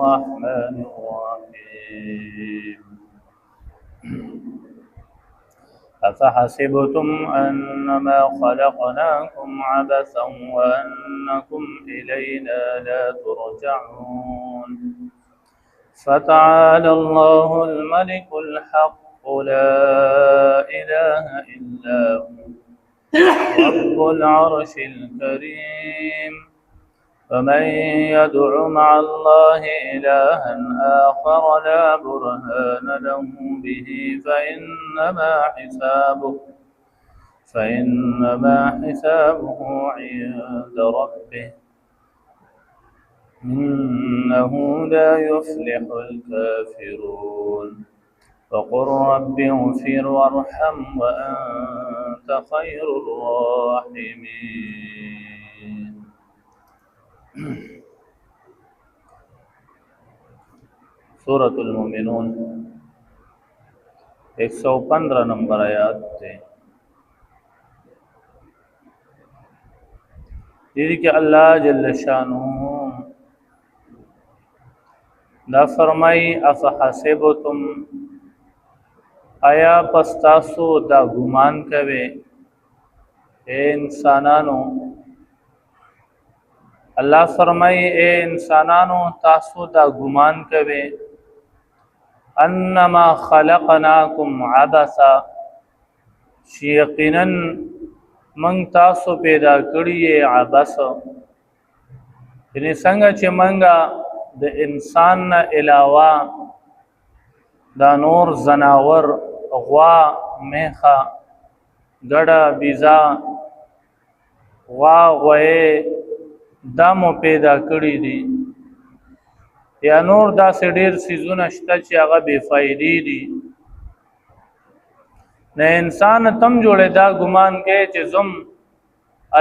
الرحمن الرحيم أفحسبتم أنما خلقناكم عبثا وأنكم إلينا لا ترجعون فتعالى الله الملك الحق لا إله إلا هو رب العرش الكريم فمن يدع مع الله إلها آخر لا برهان له به فإنما حسابه عند ربه إنه لا يفلح الكافرون وقل رب اغفر وارحم وأنت خير الراحمين سورة المؤمنون 115 نمبر آیات تے دیدی کہ اللہ جل شانہ دا فرمائی افحسبتم آیا پستاسو دا گمان کوي اے انسانانو اللہ فرمائی اے انسانانو تاسو دا گمان کوي انما خلقناکم عبثا یقینا من تاسو پیدا کړی عبث یعنی څنګه چې منګه د انسان نه علاوه دا نور زناور غوا میخه ګډه بیزا غوا غوی دا مو پیدا کړی دي یا نور دا ډېر سيزونه شته چې هغه بے فائدې دي نه انسان تم جوړه دا ګمان کې چې زم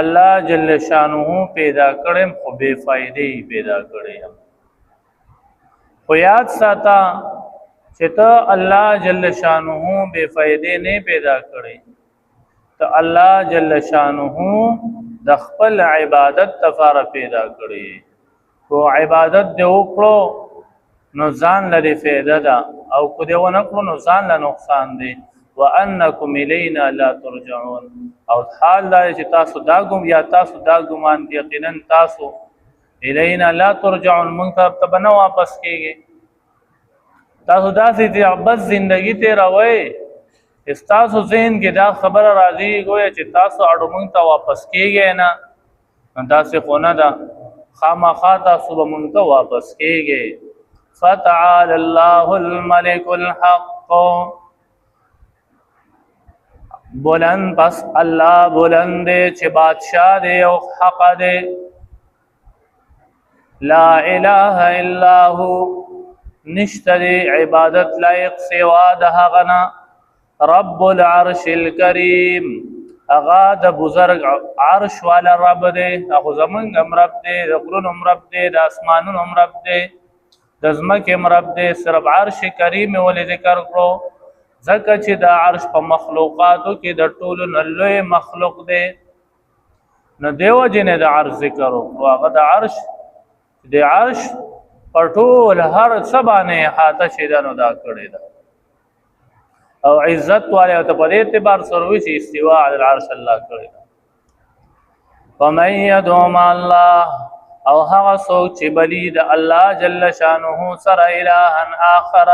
الله جل شانه پیدا کړم خو بے فائدې پیدا کړم خو یاد ساته چې ته الله جل شانه بے فائدې نه پیدا کړې ته الله جل شانه د خپل عبادت لپاره پیدا کړې کو عبادت دې وکړو نو ځان لري فائدہ ده او کو دې ونه کړو نو ځان له نقصان دی وانکم الینا لا ترجعون او حال دا چې تاسو دا ګمان یقینا تاسو الینا لا ترجعون مونږ ته بنو واپس کیږي تاسو داسې بس زندگی تیروي استاسو ذهن کې دا خبر راځي ګویا چې تاسو اړو مونږ ته واپس کیږي نه داسې خونه ده خامخا تاسو به مونږ ته واپس کیږي فتعالى الله الملك الحق بلند پس الله بلند چې بادشاہ دی او حق دی لا اله الا هو نشتری عبادت لائق سوا د هغه رب العرش الكريم هغه د بزرگ عرش والا رب دی هغه زمونږ رب دی د غرونو رب دی د اسمانونو رب دی د ځمکې رب دی صرف عرش کریم ولې ذکر کړو ځکه چې د عرش په مخلوقاتو کې د ټولو نه لوی مخلوق دی نو دیو جن د عرش ذکر او هغه د عرش پټول هر سبانه حاته شیدانو دا کړی دا او عزت والے او په دې اعتبار سروي چې استواء علی العرش الله کړی دا فمن يدعو مع الله او هغه څوک چې بلی د الله جل شانه سره الها اخر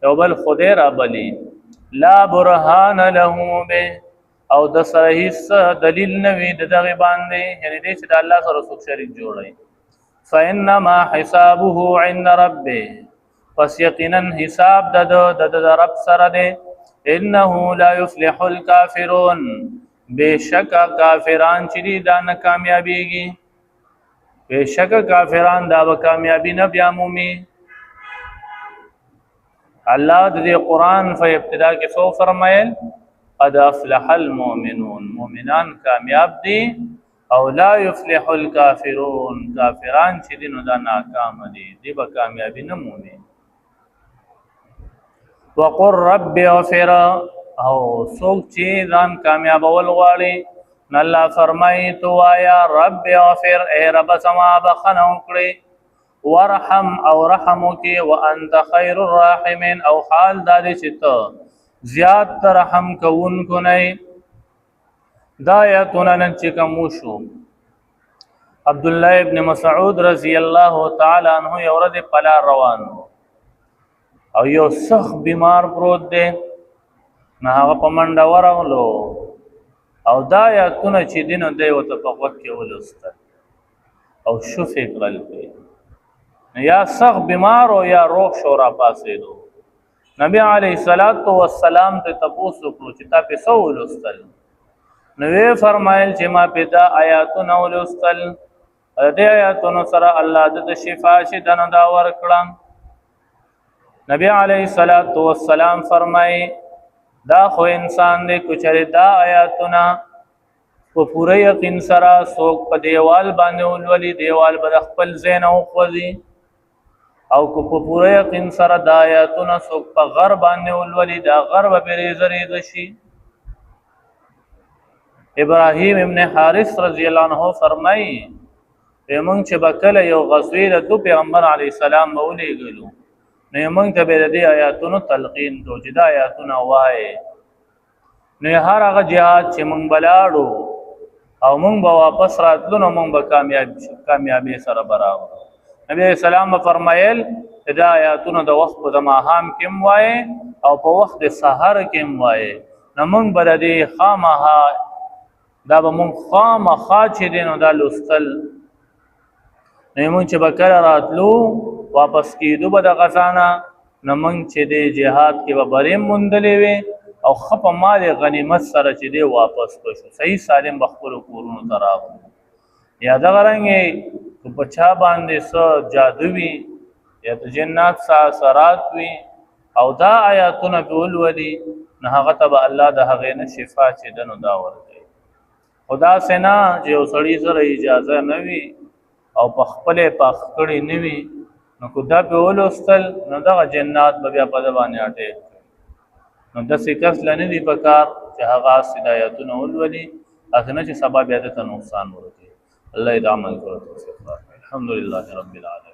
یو بل خدای را بلی لا برهان له به او د سره هیڅ دلیل نه وي دغه باندې یعنی دې چې د الله سره څوک شریک جوړي فإنما حسابه عند ربه پس یقینا حساب د رب سره دی انه لا يفلح الكافرون بشک کافران چې دا نه کامیابیږي بشک کافران دا به کامیابی نه بیا مومي الله د قرآن په ابتدا کې سو فرمایل قد افلح المؤمنون مؤمنان کامیاب دي او لا يفلح الكافرون کافران چې دي نو دا ناکام دي دی به کامیابی نه مومي وقر رب اغفر او څوک چې ځان کامیابول غواړي الله فرمایي تو آیا رب اغفر اے رب سما بخنه وکړي ورحم او رحمك وانت خير الراحمين او حال دادی چې ته زیات رحم کوونکو نه دا آیاتونه نن چې کوم شو عبد الله ابن مسعود رضی الله تعالی عنہ یو ورځ په لار روان او یو سخت بیمار پروت دی نه هغه په منډه ورغلو او دا آیاتونه چې دین دی او ته په وخت کې ولستل او شو فکرل یا سخت بیمار او یا روغ شورا پاسېدو نبی علیہ الصلوۃ والسلام ته تاسو کو چې تا په سو ولستل نو فرمایل چې ما پیدا آیاتونه ولستل دې آیاتونو سره الله د شفا شي دنه دا ورکړم نبی علیہ الصلوۃ والسلام فرمای دا خو انسان دې کچره دا آیاتونه په پوره یقین سره څوک په دیوال باندې ولولي دیوال به خپل زین او خوځي او کو په پوره یقین سره دا آیاتونه څوک په غر باندې ولولي دا غر به پرېزري دشي ابراهیم ابن حارث رضی الله عنه فرمایي موږ چې بکله یو غزوې د دو پیغمبر علی السلام مولېګلو نو موږ ته به د آیاتونو تلقین کو چې دا آیاتونه وایي نو هر هغه جهاد چې موږ بلاړو او موږ به واپس راتلو نو موږ به کامیابی سره برابر نبی اسلام فرمایل دا آیاتونه د وخت په ماهام کې وایي او په وخت د سحر کې وایي نو موږ به د خامها دا به موږ خامخا چې دینو دا لوستل نمون چې بکر راتلو واپس کیدو به د غزانا نمون چې د جهاد کې به بریم مندلې وي او خپ مال غنیمت سره چې دی واپس شو صحیح سالم بخپل کورونو تراغ یا دا غرانګي په چا باندې سو جادووي یا د جنات سارات وي او دا آیاتونه بول ودی نه هغه ته الله د هغه نه شفا چې دنو دا ورته خدا سینا چې وسړی سره اجازه نه وي او په خپل پاخ کړي نیوي نو کو دا په ولوستل نو دا جنات به بیا په باندې اٹه نو د سکس لنی دی پکار چې هغه هدایتونه ولولي اخنه چې سبب بیا د نقصان ورته الله دې عمل کړو الحمدلله رب العالمین